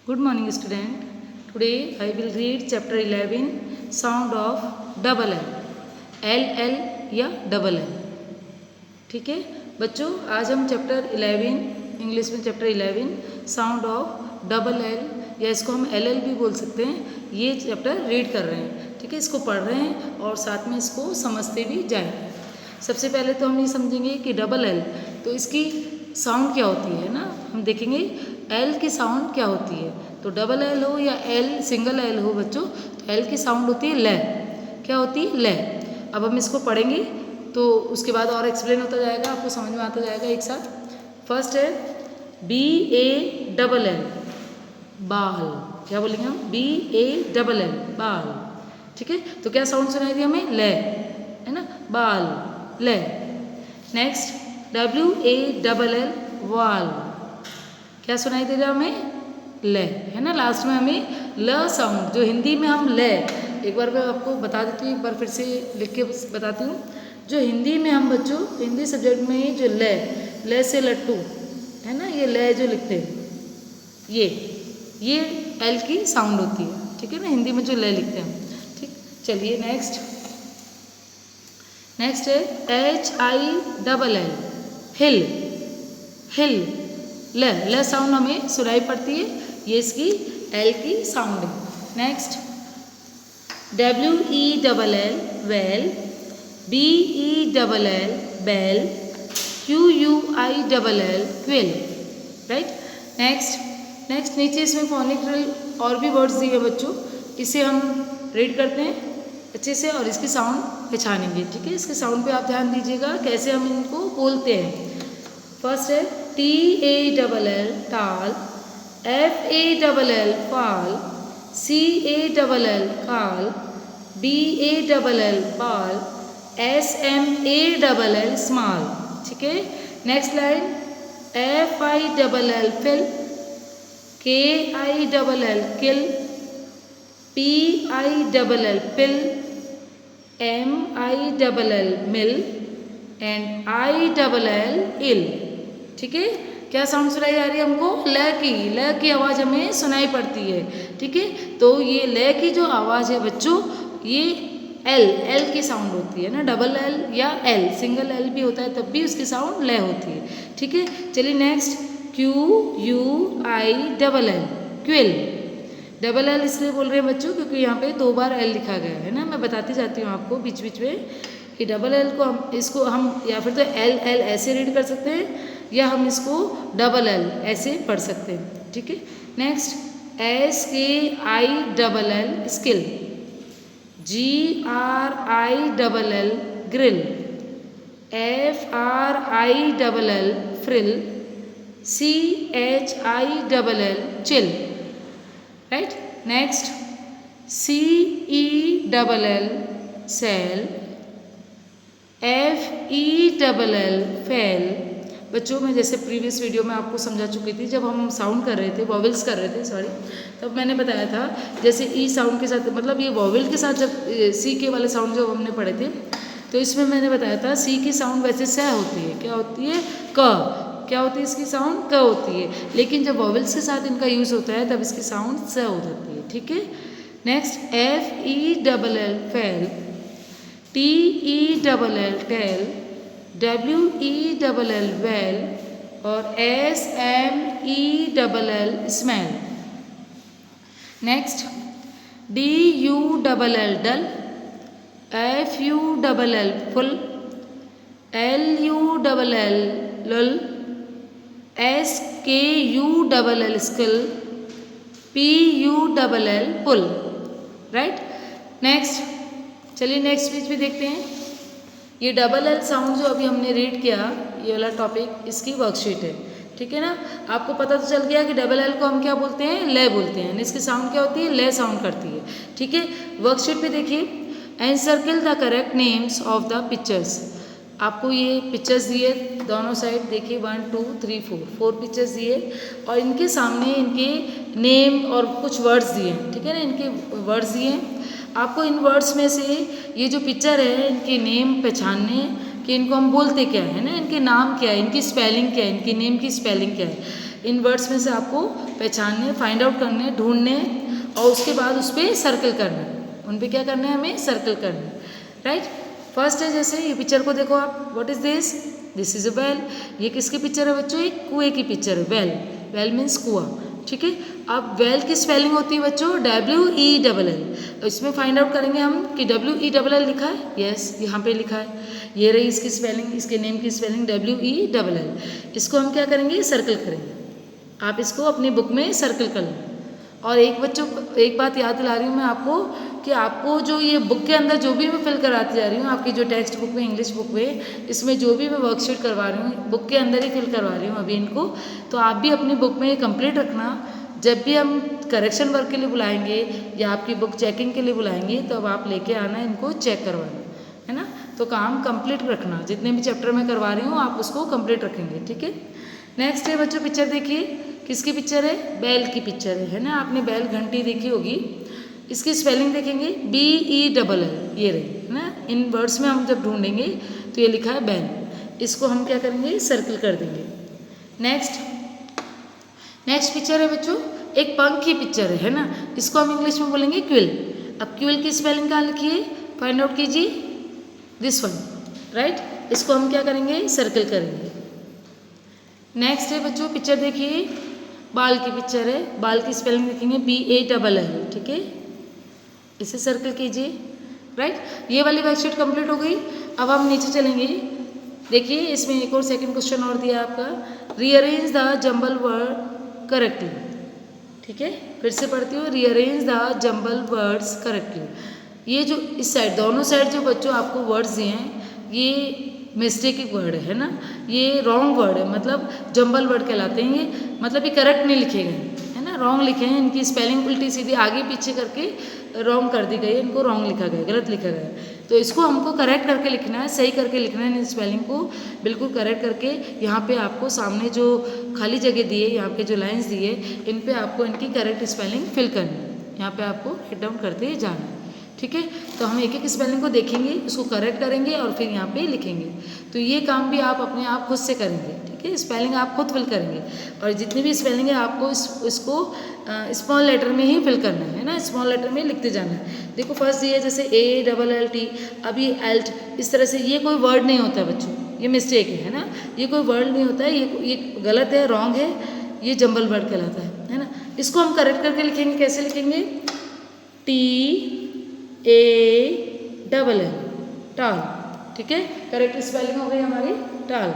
Good morning student. Today I will read chapter 11 sound of double L. L L या double L. ठीक है बच्चों, आज हम चैप्टर 11 इंग्लिश में chapter 11 sound of double L या इसको हम एल एल भी बोल सकते हैं, ये चैप्टर रीड कर रहे हैं। ठीक है, इसको पढ़ रहे हैं और साथ में इसको समझते भी जाएं। सबसे पहले तो हम ये समझेंगे कि डबल एल तो इसकी साउंड क्या होती है ना, हम देखेंगे एल की साउंड क्या होती है। तो डबल एल हो या एल सिंगल एल हो बच्चों, तो एल की साउंड होती है ले। क्या होती है? ले। अब हम इसको पढ़ेंगे तो उसके बाद और एक्सप्लेन होता जाएगा, आपको समझ में आता जाएगा एक साथ। फर्स्ट है बी ए डबल एल बाल। क्या बोलेंगे हम? बी ए डबल एल बाल। ठीक है, तो क्या साउंड सुनाई दी हमें? ले, है ना, बाल, ले। Next W A double L वाल। क्या सुनाई दे रहा हमें? ले, है ना। लास्ट में हमें ल साउंड, जो हिंदी में हम ले, एक बार मैं आपको बता देती हूँ, एक बार फिर से लिख के बताती हूँ। जो हिंदी में हम बच्चों हिंदी सब्जेक्ट में जो ले से लट्टू, है ना, ये ले जो लिखते हैं, ये एल की साउंड होती है। ठीक है ना, हिंदी में जो ले लिखते हैं। ठीक, चलिए नेक्स्ट है एच आई डबल एल हिल। हिल ले साउंड हमें सुनाई पड़ती है, ये इसकी एल की साउंड है। Next W E double L well, B E double L bell, Q U I double L quill. Right. Next नीचे इसमें फोनिक ड्रिल और भी वर्ड्स दिए बच्चों, इसे हम रीड करते हैं अच्छे से और इसकी साउंड पहचानेंगे। ठीक है, इसके साउंड पे आप ध्यान दीजिएगा कैसे हम इनको बोलते हैं। फर्स्ट है T A double L tall, F A double L fall, C A double L call, B A double L ball, S M A double L small. ठीक है, next line F I double L fill, K I double L kill, P I double L pill, M I double L mill and I double L ill. ठीक है, क्या sound सुनाई जा रही है हमको? ल की आवाज़ हमें सुनाई पड़ती है। ठीक है, तो ये ल की जो आवाज़ है बच्चों, ये एल की साउंड होती है ना। डबल एल या एल सिंगल एल भी होता है तब भी उसकी साउंड ल होती है। ठीक है, चलिए next Q U I double L quill. Double L इसलिए बोल रहे हैं बच्चों क्योंकि यहाँ पे 2 बार एल लिखा गया है ना। मैं बताती जाती हूँ आपको बीच बीच में कि डबल एल को इसको हम या फिर तो एल ऐसे रीड कर सकते हैं या हम इसको डबल एल ऐसे पढ़ सकते हैं। ठीक है, next S K I double L skill, G R I double L grill, F R I double L frill, C H I double L chill. Right. Next C E double L cell, F E double L fell. बच्चों मैं जैसे previous video में आपको समझा चुकी थी, जब हम साउंड कर रहे थे, वॉवेल्स कर रहे थे सॉरी, तब मैंने बताया था जैसे ई साउंड के साथ, मतलब ये वॉवेल के साथ जब सी के वाले साउंड जब हमने पढ़े थे तो इसमें मैंने बताया था सी की साउंड वैसे स होती है। क्या होती है? क। क्या होती है इसकी साउंड? क होती है, लेकिन जब वॉवेल्स के साथ इनका यूज़ होता है तब इसकी साउंड स हो जाती है। ठीक है, next F E double L fell, T E double L tell, W E double L well और S M E double L smell. Next D U double L dull, F U double L full, L U double L lull, S K U double L skill, P U double L pull. Right. Next चलिए next page पे देखते हैं। ये double L sound जो अभी हमने read किया, ये वाला टॉपिक इसकी वर्कशीट है। ठीक है ना, आपको पता तो चल गया कि डबल एल को हम क्या बोलते हैं? ले बोलते हैं। इसकी साउंड क्या होती है? ले साउंड करती है। ठीक है, वर्कशीट पे देखिए and circle the correct names of the pictures. आपको ये पिक्चर्स दिए दोनों साइड, देखिए 1 2 3 4 पिक्चर्स दिए और इनके सामने इनके नेम और कुछ वर्ड्स दिए। ठीक है ना, इनके वर्ड्स दिए। आपको इन वर्ड्स में से ये जो पिक्चर है इनके नेम पहचानने कि इनको हम बोलते क्या है ना, इनके नाम क्या है, इनकी स्पेलिंग क्या है, इनकी नेम की स्पेलिंग क्या है। इन वर्ड्स में से आपको पहचानने, फाइंड आउट करने, ढूंढने और उसके बाद उस पर सर्कल करना। उन पर क्या करना है, हमें सर्कल करना है, राइट। फर्स्ट है जैसे ये पिक्चर को देखो आप, what is this, this is a well. ये किसकी पिक्चर है बच्चों, एक कुएं की पिक्चर है, वेल, वेल मीन्स कुआं, ठीक है। अब वेल की स्पेलिंग होती है बच्चों WELL। इसमें फाइंड आउट करेंगे हम कि WELL लिखा है, यस यहाँ पे लिखा है, ये रही इसकी स्पेलिंग, इसके नेम की स्पेलिंग WELL। इसको हम क्या करेंगे, सर्कल करेंगे। आप इसको अपनी बुक में सर्कल कर लें। और एक बच्चों एक बात याद दिला रही हूँ मैं आपको कि आपको जो ये बुक के अंदर जो भी मैं फिल कराती जा रही हूँ, आपकी जो टेक्स्ट बुक में, इंग्लिश बुक में, इसमें जो भी मैं वर्कशीट करवा रही हूँ बुक के अंदर ही फिल करवा रही हूँ अभी इनको, तो आप भी अपनी बुक में ये कंप्लीट रखना। जब भी हम करेक्शन वर्क के लिए बुलाएंगे या आपकी बुक चेकिंग के लिए बुलाएंगे तो अब आप लेके आना, इनको चेक करवाना, है ना। तो काम कंप्लीट रखना, जितने भी चैप्टर मैं करवा रही हूँ आप उसको कंप्लीट रखेंगे, ठीक है। नेक्स्ट है बच्चों पिक्चर देखिए, किसकी पिक्चर है, बैल की पिक्चर है ना। आपने बैल घंटी देखी होगी, इसकी स्पेलिंग देखेंगे BELL, ये रही है ना। इन वर्ड्स में हम जब ढूंढेंगे तो ये लिखा है बैल, इसको हम क्या करेंगे, सर्कल कर देंगे। नेक्स्ट पिक्चर है बच्चों, एक पंख की पिक्चर है ना, इसको हम इंग्लिश में बोलेंगे क्विल। अब क्विल की स्पेलिंग कहाँ लिखिए, फाइंड आउट कीजिए, दिस वन, राइट। इसको हम क्या करेंगे, सर्कल करेंगे। नेक्स्ट है बच्चों पिक्चर देखिए, बाल की पिक्चर है, बाल की स्पेलिंग लिखेंगे BALL, ठीक है, इसे सर्कल कीजिए, राइट। ये वाली वर्कशीट कंप्लीट हो गई। अब हम नीचे चलेंगे, देखिए इसमें एक और सेकंड क्वेश्चन और दिया आपका, rearrange the jumble word correctly, ठीक है। फिर से पढ़ती हूँ, rearrange the jumble words correctly. ये जो इस साइड, दोनों साइड जो बच्चों आपको वर्ड्स दिए हैं, ये मिस्टेक वर्ड है ना, ये रॉन्ग वर्ड है, मतलब जंबल वर्ड कहलाते हैं ये, मतलब ये करेक्ट नहीं लिखे गए, है ना, रॉन्ग लिखे हैं। इनकी स्पेलिंग उल्टी सीधी आगे पीछे करके रॉन्ग कर दी गई है, इनको रॉन्ग लिखा गया, गलत लिखा गया। तो इसको हमको करेक्ट करके लिखना है, सही करके लिखना है, इन स्पेलिंग को बिल्कुल करेक्ट करके। यहाँ पे आपको सामने जो खाली जगह दी है, यहाँ पे जो लाइन्स दी है, इन पे आपको इनकी करेक्ट स्पेलिंग फिल करनी है, यहाँ पे आपको राइट डाउन करते जाना है, ठीक है। तो हम एक एक स्पेलिंग को देखेंगे, उसको करेक्ट करेंगे और फिर यहाँ पे लिखेंगे। तो ये काम भी आप अपने आप खुद से करेंगे, ठीक है। स्पेलिंग आप खुद फिल करेंगे और जितनी भी स्पेलिंग है आपको इसको स्मॉल लेटर में ही फिल करना है ना, स्मॉल लेटर में लिखते जाना है। देखो फर्स्ट ये जैसे ALLT, अब ये एल्ट, इस तरह से ये कोई वर्ड नहीं होता बच्चों, ये मिस्टेक है ना, ये कोई वर्ड नहीं होता है, ये गलत है, रॉन्ग है, ये जंबल वर्ड कहलाता है ना। इसको हम करेक्ट करके लिखेंगे, कैसे लिखेंगे, TALL, टाल, ठीक है। करेक्ट स्पेलिंग हो गई हमारी टाल,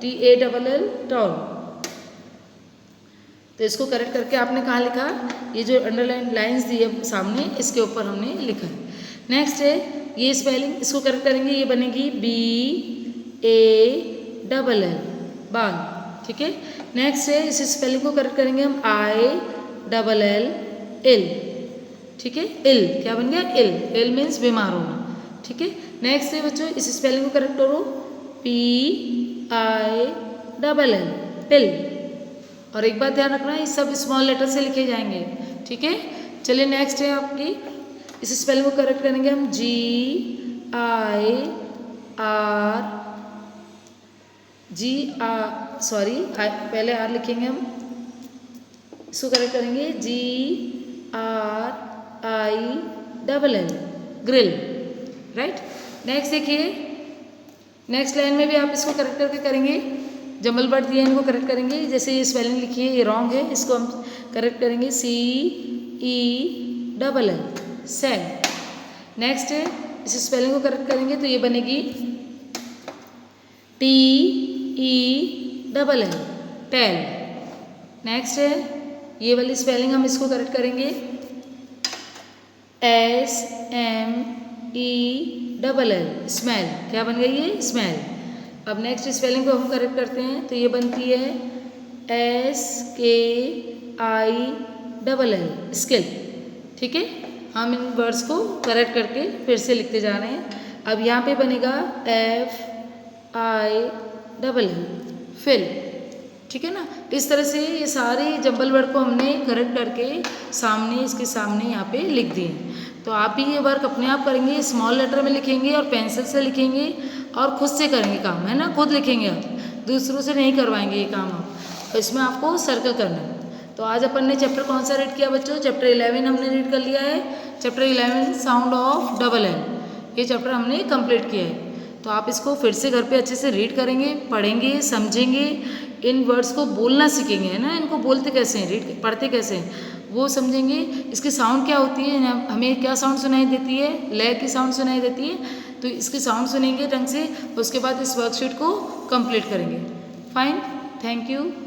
TALL, टॉल। तो इसको करेक्ट करके आपने कहाँ लिखा, ये जो अंडरलाइन लाइंस दी है सामने, इसके ऊपर हमने लिखा है। नेक्स्ट है ये स्पेलिंग, इसको करेक्ट करेंगे, ये बनेगी BALL, बाल, ठीक है। नेक्स्ट है इस स्पेलिंग को करेक्ट करेंगे हम ILLL, ठीक है, इल, क्या बन गया, इल मीन्स बीमार होना, ठीक है। नेक्स्ट है बच्चों इस स्पेलिंग को करेक्ट करो, PILL, पिल। और एक बात ध्यान रखना, ये सब स्मॉल लेटर से लिखे जाएंगे, ठीक है। चलिए नेक्स्ट है आपकी, इस स्पेलिंग को करेक्ट करेंगे हम पहले आर लिखेंगे हम, इसको करेक्ट करेंगे GRILL, ग्रिल, राइट। नेक्स्ट देखिए, नेक्स्ट लाइन में भी आप इसको करेक्ट करके करेंगे, जंबल वर्ड दिए इनको करेक्ट करेंगे। जैसे ये स्पेलिंग लिखी है ये रॉन्ग है, इसको हम करेक्ट करेंगे CELL, सेल। नेक्स्ट है इस स्पेलिंग को करेक्ट करेंगे तो ये बनेगी TELL, टेल। नेक्स्ट है ये वाली स्पेलिंग हम इसको करेक्ट करेंगे SMELL, स्मेल, क्या बन गई है, स्मेल। अब नेक्स्ट स्पेलिंग को हम करेक्ट करते हैं तो ये बनती है SKILL, स्किल, ठीक है। हम इन वर्ड्स को करेक्ट करके फिर से लिखते जा रहे हैं। अब यहाँ पे बनेगा FILL, फिल, ठीक है ना। इस तरह से ये सारे जंबल वर्ड को हमने करेक्ट करके सामने, इसके सामने यहाँ पे लिख दिए। तो आप भी ये वर्क अपने आप करेंगे, स्मॉल लेटर में लिखेंगे और पेंसिल से लिखेंगे और खुद से करेंगे काम, है ना, खुद लिखेंगे आप, दूसरों से नहीं करवाएंगे ये काम आप। तो इसमें आपको सर्कल करना है। तो आज अपन ने चैप्टर कौन सा रीड किया बच्चों? चैप्टर 11 हमने रीड कर लिया है। Chapter 11 sound of double L, ये चैप्टर हमने कंप्लीट किया है। तो आप इसको फिर से घर पे अच्छे से रीड करेंगे, पढ़ेंगे, समझेंगे, इन वर्ड्स को बोलना सीखेंगे, है ना, इनको बोलते कैसे हैं, रीड पढ़ते कैसे हैं वो समझेंगे। इसकी साउंड क्या होती है, हमें क्या साउंड सुनाई देती है? ले की साउंड सुनाई देती है। तो इसकी साउंड सुनेंगे ढंग से, उसके बाद इस वर्कशीट को कंप्लीट करेंगे। Fine, thank you.